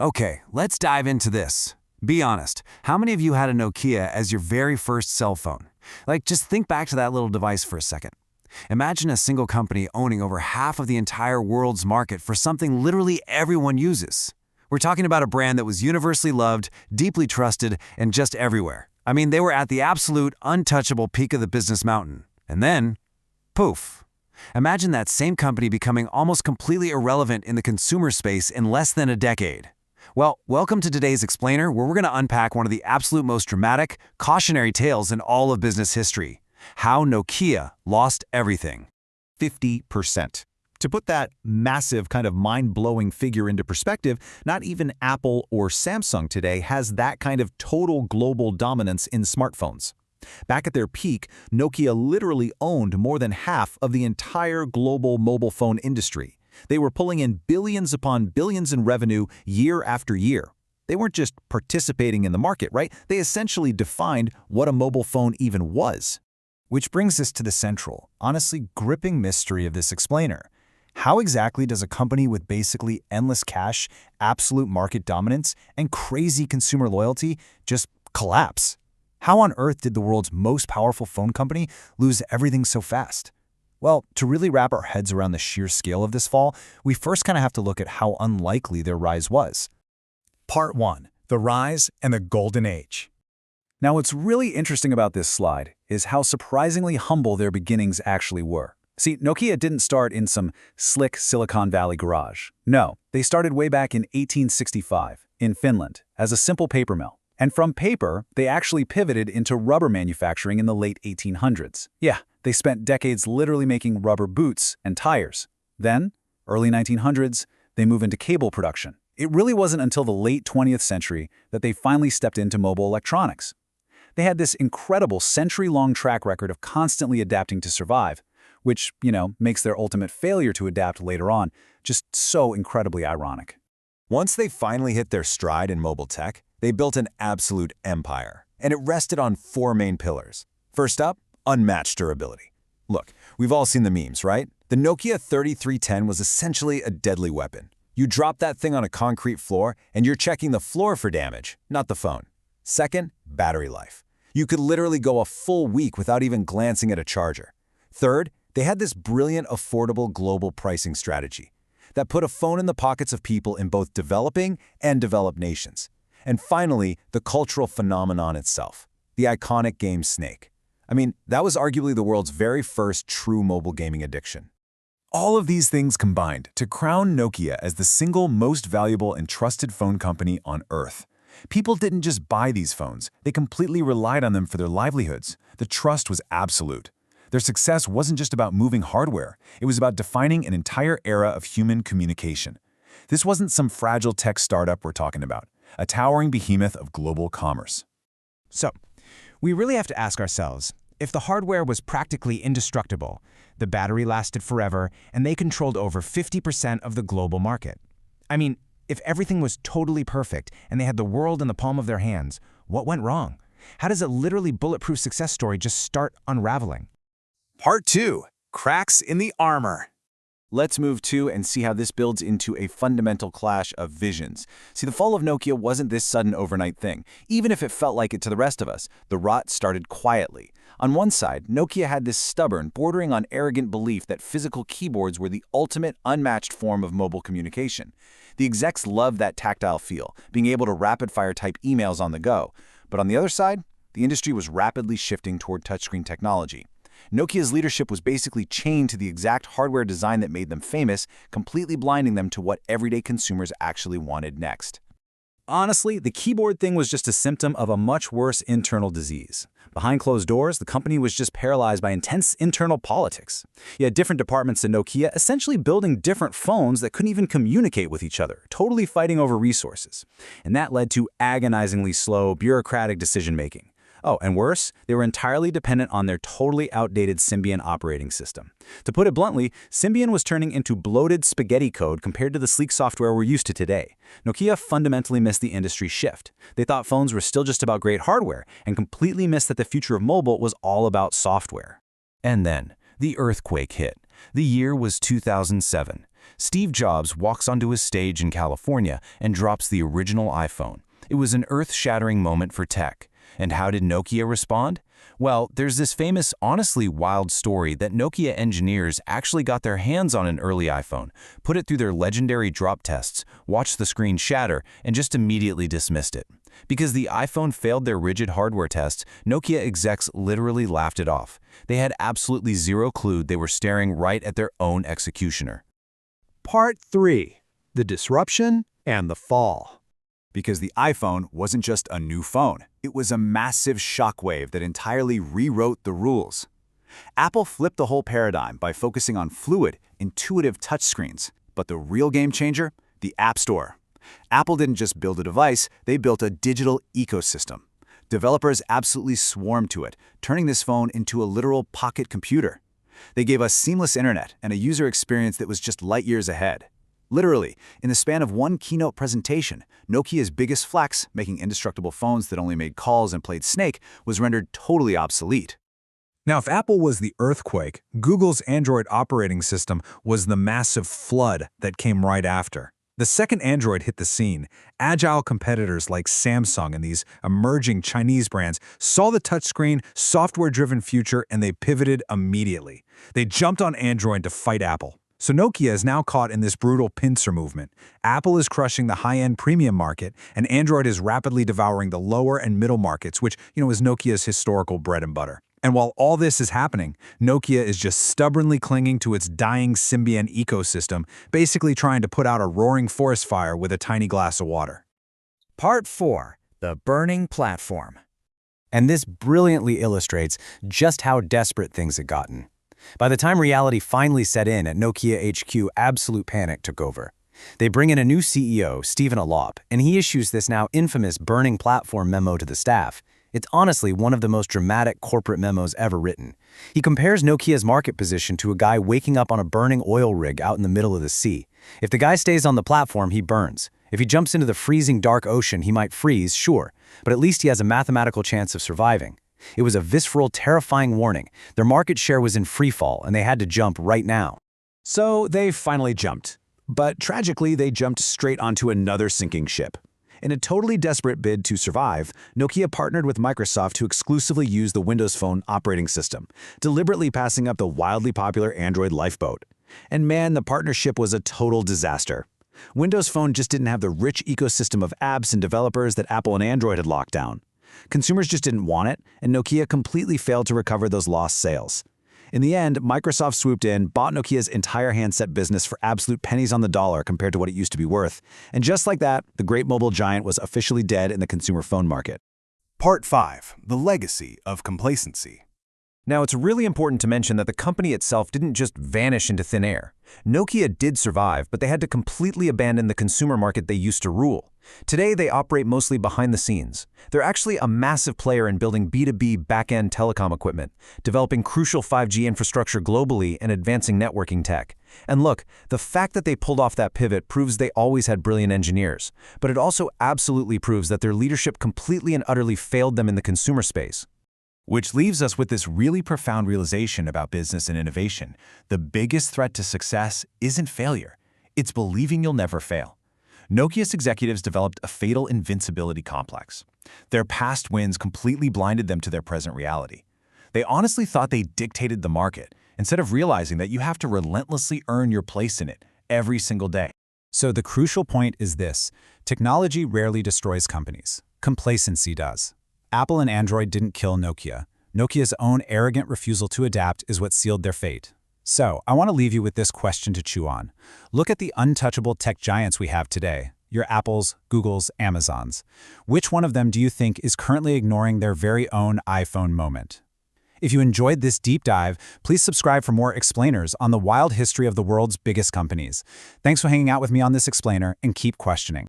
Okay, let's dive into this. Be honest, how many of you had a Nokia as your very first cell phone? Like, just think back to that little device for a second. Imagine a single company owning over half of the entire world's market for something literally everyone uses. We're talking about a brand that was universally loved, deeply trusted, and just everywhere. I mean, they were at the absolute, untouchable peak of the business mountain. And then, poof. Imagine that same company becoming almost completely irrelevant in the consumer space in less than a decade. Well, welcome to today's Explainer, where we're going to unpack one of the absolute most dramatic, cautionary tales in all of business history: how Nokia lost everything. 50%. To put that massive kind of mind-blowing figure into perspective, not even Apple or Samsung today has that kind of total global dominance in smartphones. Back at their peak, Nokia literally owned more than half of the entire global mobile phone industry. They were pulling in billions upon billions in revenue year after year. They weren't just participating in the market, right? They essentially defined what a mobile phone even was. Which brings us to the central, honestly gripping mystery of this explainer. How exactly does a company with basically endless cash, absolute market dominance, and crazy consumer loyalty just collapse? How on earth did the world's most powerful phone company lose everything so fast? Well, to really wrap our heads around the sheer scale of this fall, we first kind of have to look at how unlikely their rise was. Part 1. The Rise and the Golden Age. Now, what's really interesting about this slide is how surprisingly humble their beginnings actually were. See, Nokia didn't start in some slick Silicon Valley garage. No, they started way back in 1865 in Finland as a simple paper mill. And from paper, they actually pivoted into rubber manufacturing in the late 1800s. Yeah, they spent decades literally making rubber boots and tires. Then, early 1900s, they moved into cable production. It really wasn't until the late 20th century that they finally stepped into mobile electronics. They had this incredible century-long track record of constantly adapting to survive, which, makes their ultimate failure to adapt later on just so incredibly ironic. Once they finally hit their stride in mobile tech, they built an absolute empire, and it rested on four main pillars. First up, unmatched durability. Look, we've all seen the memes, right? The Nokia 3310 was essentially a deadly weapon. You drop that thing on a concrete floor, and you're checking the floor for damage, not the phone. Second, battery life. You could literally go a full week without even glancing at a charger. Third, they had this brilliant, affordable global pricing strategy that put a phone in the pockets of people in both developing and developed nations. And finally, the cultural phenomenon itself, the iconic game Snake. I mean, that was arguably the world's very first true mobile gaming addiction. All of these things combined to crown Nokia as the single most valuable and trusted phone company on Earth. People didn't just buy these phones, they completely relied on them for their livelihoods. The trust was absolute. Their success wasn't just about moving hardware, it was about defining an entire era of human communication. This wasn't some fragile tech startup we're talking about, a towering behemoth of global commerce. So, we really have to ask ourselves, if the hardware was practically indestructible, the battery lasted forever, and they controlled over 50% of the global market. I mean, if everything was totally perfect and they had the world in the palm of their hands, what went wrong? How does a literally bulletproof success story just start unraveling? Part 2. Cracks in the armor. Let's move to and see how this builds into a fundamental clash of visions. See, the fall of Nokia wasn't this sudden overnight thing. Even if it felt like it to the rest of us, the rot started quietly. On one side, Nokia had this stubborn, bordering on arrogant belief that physical keyboards were the ultimate, unmatched form of mobile communication. The execs loved that tactile feel, being able to rapid-fire type emails on the go. But on the other side, the industry was rapidly shifting toward touchscreen technology. Nokia's leadership was basically chained to the exact hardware design that made them famous, completely blinding them to what everyday consumers actually wanted next. Honestly, the keyboard thing was just a symptom of a much worse internal disease. Behind closed doors, the company was just paralyzed by intense internal politics. You had different departments in Nokia essentially building different phones that couldn't even communicate with each other, totally fighting over resources. And that led to agonizingly slow, bureaucratic decision-making. Oh, and worse, they were entirely dependent on their totally outdated Symbian operating system. To put it bluntly, Symbian was turning into bloated spaghetti code compared to the sleek software we're used to today. Nokia fundamentally missed the industry shift. They thought phones were still just about great hardware, and completely missed that the future of mobile was all about software. And then, the earthquake hit. The year was 2007. Steve Jobs walks onto his stage in California and drops the original iPhone. It was an earth-shattering moment for tech. And how did Nokia respond? Well, there's this famous, honestly wild story that Nokia engineers actually got their hands on an early iPhone, put it through their legendary drop tests, watched the screen shatter, and just immediately dismissed it. Because the iPhone failed their rigid hardware tests, Nokia execs literally laughed it off. They had absolutely zero clue they were staring right at their own executioner. Part 3. The disruption and the fall. Because the iPhone wasn't just a new phone. It was a massive shockwave that entirely rewrote the rules. Apple flipped the whole paradigm by focusing on fluid, intuitive touchscreens. But the real game changer? The App Store. Apple didn't just build a device, they built a digital ecosystem. Developers absolutely swarmed to it, turning this phone into a literal pocket computer. They gave us seamless internet and a user experience that was just light years ahead. Literally, in the span of one keynote presentation, Nokia's biggest flex, making indestructible phones that only made calls and played Snake, was rendered totally obsolete. Now, if Apple was the earthquake, Google's Android operating system was the massive flood that came right after. The second Android hit the scene, agile competitors like Samsung and these emerging Chinese brands saw the touchscreen, software-driven future, and they pivoted immediately. They jumped on Android to fight Apple. So Nokia is now caught in this brutal pincer movement. Apple is crushing the high-end premium market, and Android is rapidly devouring the lower and middle markets, which, is Nokia's historical bread and butter. And while all this is happening, Nokia is just stubbornly clinging to its dying Symbian ecosystem, basically trying to put out a roaring forest fire with a tiny glass of water. Part 4. The burning platform. And this brilliantly illustrates just how desperate things had gotten. By the time reality finally set in at Nokia HQ, absolute panic took over. They bring in a new CEO, Stephen Alop, and he issues this now infamous burning platform memo to the staff. It's honestly one of the most dramatic corporate memos ever written. He compares Nokia's market position to a guy waking up on a burning oil rig out in the middle of the sea. If the guy stays on the platform, he burns. If he jumps into the freezing dark ocean, he might freeze, sure, but at least he has a mathematical chance of surviving. It was a visceral, terrifying warning. Their market share was in free fall, and they had to jump right now. So they finally jumped. But tragically, they jumped straight onto another sinking ship. In a totally desperate bid to survive, Nokia partnered with Microsoft to exclusively use the Windows Phone operating system, deliberately passing up the wildly popular Android lifeboat. And man, the partnership was a total disaster. Windows Phone just didn't have the rich ecosystem of apps and developers that Apple and Android had locked down. Consumers just didn't want it, and Nokia completely failed to recover those lost sales. In the end, Microsoft swooped in, bought Nokia's entire handset business for absolute pennies on the dollar compared to what it used to be worth. And just like that, the great mobile giant was officially dead in the consumer phone market. Part 5. The legacy of complacency. Now, it's really important to mention that the company itself didn't just vanish into thin air. Nokia did survive, but they had to completely abandon the consumer market they used to rule. Today, they operate mostly behind the scenes. They're actually a massive player in building B2B back-end telecom equipment, developing crucial 5G infrastructure globally, and advancing networking tech. And look, the fact that they pulled off that pivot proves they always had brilliant engineers, but it also absolutely proves that their leadership completely and utterly failed them in the consumer space. Which leaves us with this really profound realization about business and innovation. The biggest threat to success isn't failure. It's believing you'll never fail. Nokia's executives developed a fatal invincibility complex. Their past wins completely blinded them to their present reality. They honestly thought they dictated the market, instead of realizing that you have to relentlessly earn your place in it every single day. So the crucial point is this: technology rarely destroys companies. Complacency does. Apple and Android didn't kill Nokia. Nokia's own arrogant refusal to adapt is what sealed their fate. So, I want to leave you with this question to chew on. Look at the untouchable tech giants we have today, your Apples, Googles, Amazons. Which one of them do you think is currently ignoring their very own iPhone moment? If you enjoyed this deep dive, please subscribe for more explainers on the wild history of the world's biggest companies. Thanks for hanging out with me on this explainer, and keep questioning.